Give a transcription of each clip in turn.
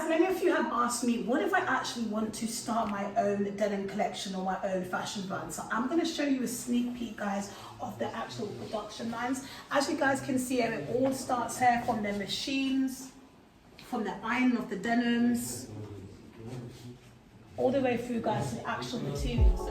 guys, many of you have asked me, what if I actually want to start my own denim collection or my own fashion brand? So I'm going to show you a sneak peek, guys, of the actual production lines. As you guys can see here, it all starts here from the machines, from the iron of the denims, all the way through, guys, to the actual materials.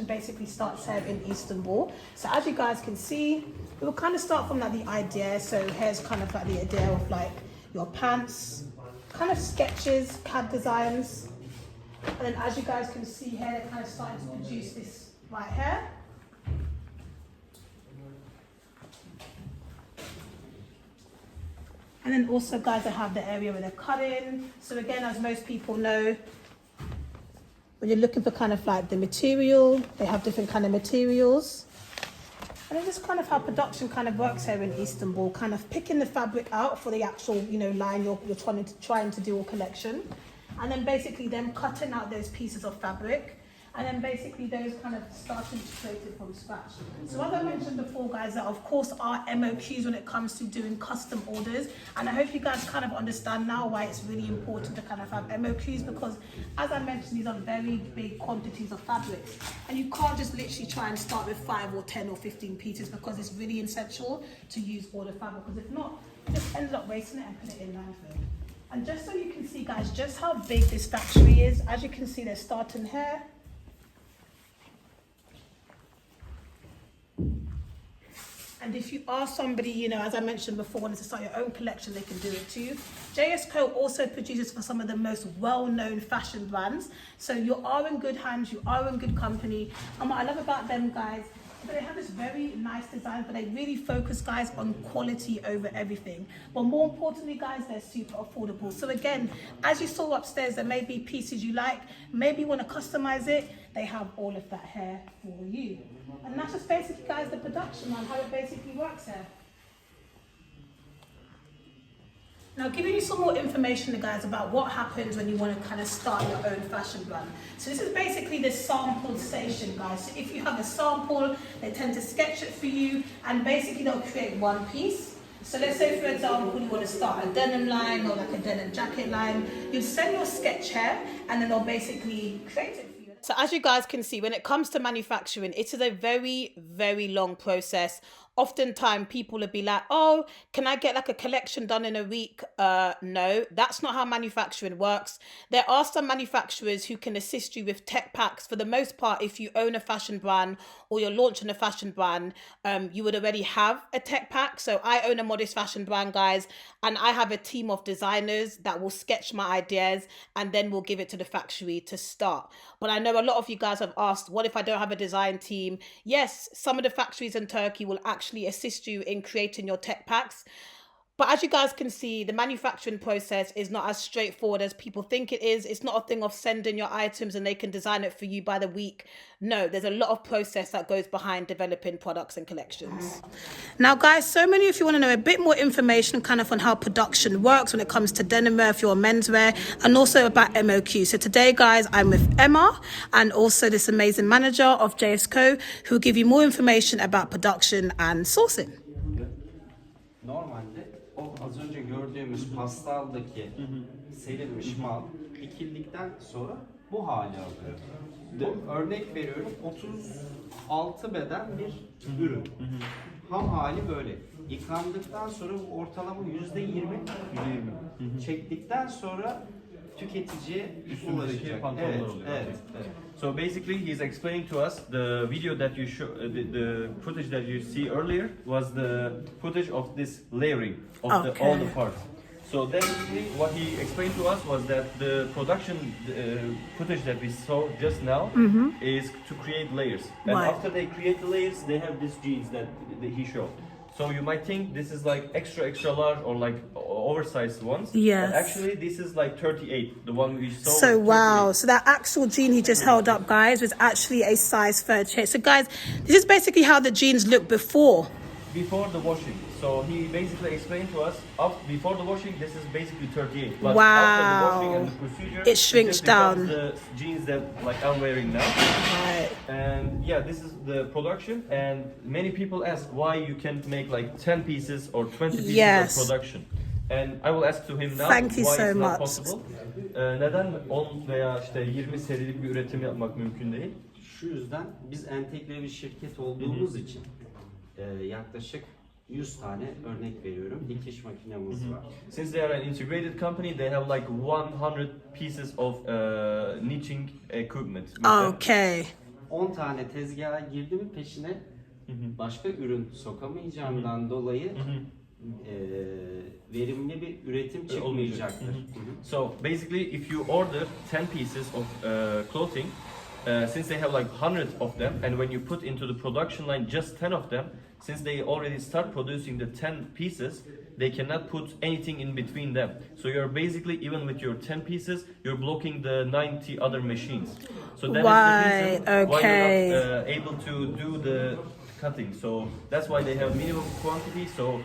Basically starts here in Istanbul. So as you guys can see, it will kind of start from like the idea. So here's kind of like the idea of like your pants, kind of sketches, CAD designs, and then as you guys can see here, they're kind of starting to produce this right here. And then also, guys, I have the area where they're cutting. So again, as most people know, when you're looking for kind of like the material, they have different kind of materials. And it's just kind of how production kind of works here in Istanbul, kind of picking the fabric out for the actual, you know, line you're trying to do a collection. And then basically them cutting out those pieces of fabric. And then basically those kind of starting to create it from scratch. So as I mentioned before, guys, there of course are MOQs when it comes to doing custom orders. And I hope you guys kind of understand now why it's really important to kind of have MOQs, because as I mentioned, these are very big quantities of fabrics. And you can't just literally try and start with 5 or 10 or 15 pieces, because it's really essential to use all the fabric, because if not, you just ended up wasting it and put it in landfill. And just so you can see, guys, just how big this factory is, as you can see, they're starting here. And if you are somebody, you know, as I mentioned before, wanting to start your own collection, they can do it too. Jsco also produces for some of the most well-known fashion brands. So you are in good hands, you are in good company. And what I love about them, guys, is that they have this very nice design, but they really focus, guys, on quality over everything. But more importantly, guys, they're super affordable. So again, as you saw upstairs, there may be pieces you like, maybe you want to customize it, they have all of that here for you. And that's just basically, guys, the production line, how it basically works here. Now, giving you some more information, guys, about what happens when you want to kind of start your own fashion brand. So this is basically the sample station, guys. So if you have a sample, they tend to sketch it for you, and basically they'll create one piece. So let's say, for example, you want to start a denim line or like a denim jacket line. You send your sketch here, and then they'll basically create it. So as you guys can see, when it comes to manufacturing, it is a very, very long process. Oftentimes people will be like, oh, can I get like a collection done in a week? No, that's not how manufacturing works. There are some manufacturers who can assist you with tech packs. For the most part, if you own a fashion brand or you're launching a fashion brand, you would already have a tech pack. So I own a modest fashion brand, guys, and I have a team of designers that will sketch my ideas and then we'll give it to the factory to start. But I know a lot of you guys have asked, what if I don't have a design team? Yes, some of the factories in Turkey will actually assist you in creating your tech packs. But as you guys can see, the manufacturing process is not as straightforward as people think it is. It's not a thing of sending your items and they can design it for you by the week. No, there's a lot of process that goes behind developing products and collections. Now, guys, so many of you want to know a bit more information kind of on how production works when it comes to denimwear, if you're menswear, and also about MOQ. So today, guys, I'm with Emma and also this amazing manager of Jsco who will give you more information about production and sourcing. Normalde o az önce gördüğümüz pastaldaki serilmiş mal dikildikten sonra bu hali alıyor. Örnek veriyorum, 36 beden bir ürün. Ham hali böyle. Yıkandıktan sonra ortalama %20 çektikten sonra tüketiciye ulaşacak. Evet. So basically, he's explaining to us the video that you show, the footage that you see earlier was the footage of this layering of all the parts. So then, what he explained to us was that the production footage that we saw just now is to create layers. And after they create the layers, they have these jeans that he showed. So you might think this is like extra large or like oversized ones. Yes. And actually, this is like 38. The one we saw. So was wow, 38. so that actual jean he just held up, guys, was actually a size 38. So guys, this is basically how the jeans look before the washing. So he basically explained to us, before the washing, this is basically 38. But Wow. after the washing and the procedure, It shrinks just becomes down. the jeans that like I'm wearing now. Right. And yeah, this is the production. And many people ask why you can't make like 10 pieces or 20 pieces Yes. of production. And I will ask to him now Thank you why so it's not much. possible. Neden 10 veya işte 20 serilik bir üretim yapmak mümkün değil? Şu yüzden biz entegre bir şirket olduğumuz için yaklaşık 100 tane örnek veriyorum. Dikiş makinemiz var. Since they are an integrated company, they have like 100 pieces of knitting equipment. with them. Okay. 10 tane tezgaha girdi mi peşine başka ürün sokamayacağından dolayı verimli bir üretim çıkmayacaktır. So basically, if you order 10 pieces of clothing, since they have like 100 of them, and when you put into the production line just 10 of them, since they already start producing the 10 pieces, they cannot put anything in between them. So you're basically, even with your 10 pieces, you're blocking the 90 other machines. So that is the reason why you're not able to do the cutting. So that's why they have minimum quantity. So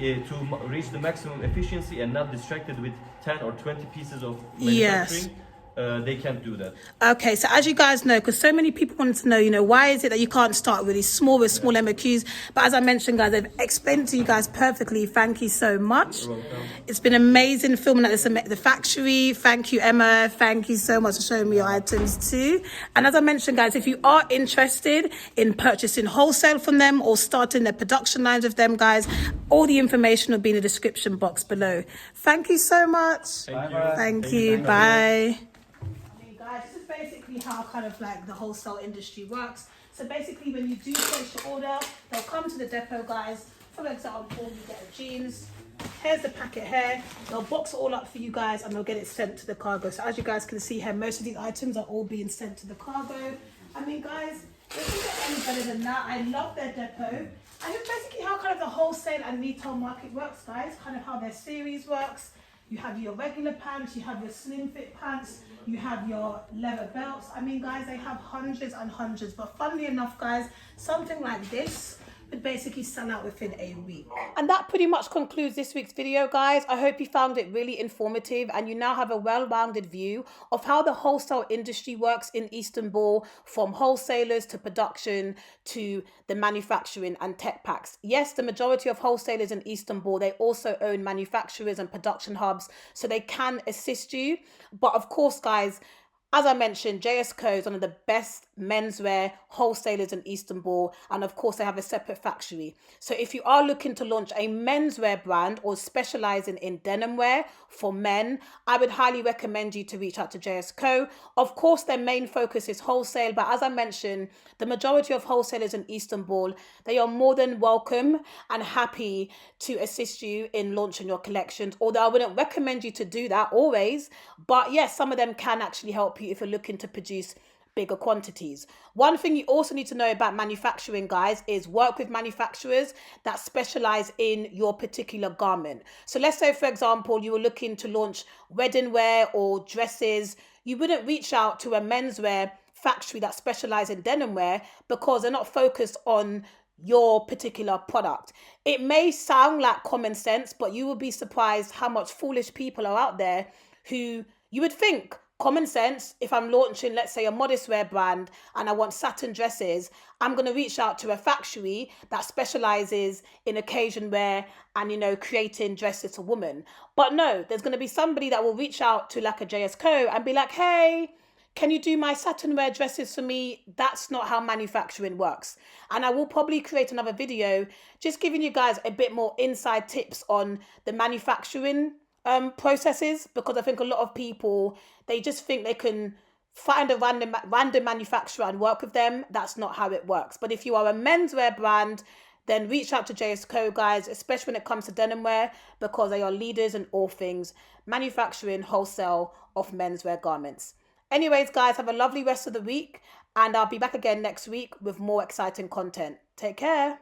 to reach the maximum efficiency and not distracted with 10 or 20 pieces of manufacturing, they can't do that. Okay, so as you guys know, because so many people wanted to know, you know, why is it that you can't start really small with small MOQs? But as I mentioned, guys, I've explained to you guys perfectly. Thank you so much. You're welcome. It's been amazing filming at the factory. Thank you, Emma. Thank you so much for showing me your items too. And as I mentioned, guys, if you are interested in purchasing wholesale from them or starting their production lines with them, guys, all the information will be in the description box below. Thank you so much. Thank you. Bye. Guys, this is basically how kind of like the wholesale industry works. So basically when you do place your order, they'll come to the depot, guys. For example, you get a jeans, here's the packet here, they'll box it all up for you guys and they'll get it sent to the cargo. So as you guys can see here, most of these items are all being sent to the cargo. I mean, guys, it doesn't get any better than that. I love their depot. And it's basically how kind of the wholesale and retail market works, guys, kind of how their series works. You have your regular pants, you have your slim fit pants, you have your leather belts. I mean, guys, they have hundreds and hundreds. But funnily enough, guys, something like this would basically sell out within a week. And that pretty much concludes this week's video, guys. I hope you found it really informative and you now have a well-rounded view of how the wholesale industry works in Istanbul, from wholesalers to production to the manufacturing and tech packs. Yes, the majority of wholesalers in Istanbul, they also own manufacturers and production hubs, so they can assist you. But of course, guys, as I mentioned, Jsco is one of the best menswear wholesalers in Istanbul. And of course, they have a separate factory. So if you are looking to launch a menswear brand or specializing in denimwear for men, I would highly recommend you to reach out to Jsco. Of course, their main focus is wholesale. But as I mentioned, the majority of wholesalers in Istanbul, they are more than welcome and happy to assist you in launching your collections. Although I wouldn't recommend you to do that always. But yes, some of them can actually help you if you're looking to produce bigger quantities. One thing you also need to know about manufacturing, guys, is work with manufacturers that specialize in your particular garment. So let's say, for example, you were looking to launch wedding wear or dresses. You wouldn't reach out to a menswear factory that specializes in denim wear because they're not focused on your particular product. It may sound like common sense, but you will be surprised how much foolish people are out there who you would think common sense. If I'm launching, let's say, a modest wear brand and I want satin dresses, I'm going to reach out to a factory that specializes in occasion wear and, you know, creating dresses for women. But no, there's going to be somebody that will reach out to like a Jsco and be like, hey, can you do my satin wear dresses for me? That's not how manufacturing works. And I will probably create another video just giving you guys a bit more inside tips on the manufacturing processes, because I think a lot of people, they just think they can find a random manufacturer and work with them. That's not how it works. But if you are a menswear brand, then reach out to Jsco, guys, especially when it comes to denim wear, because they are leaders in all things manufacturing, wholesale of menswear garments. Anyways, guys, have a lovely rest of the week, and I'll be back again next week with more exciting content. Take care.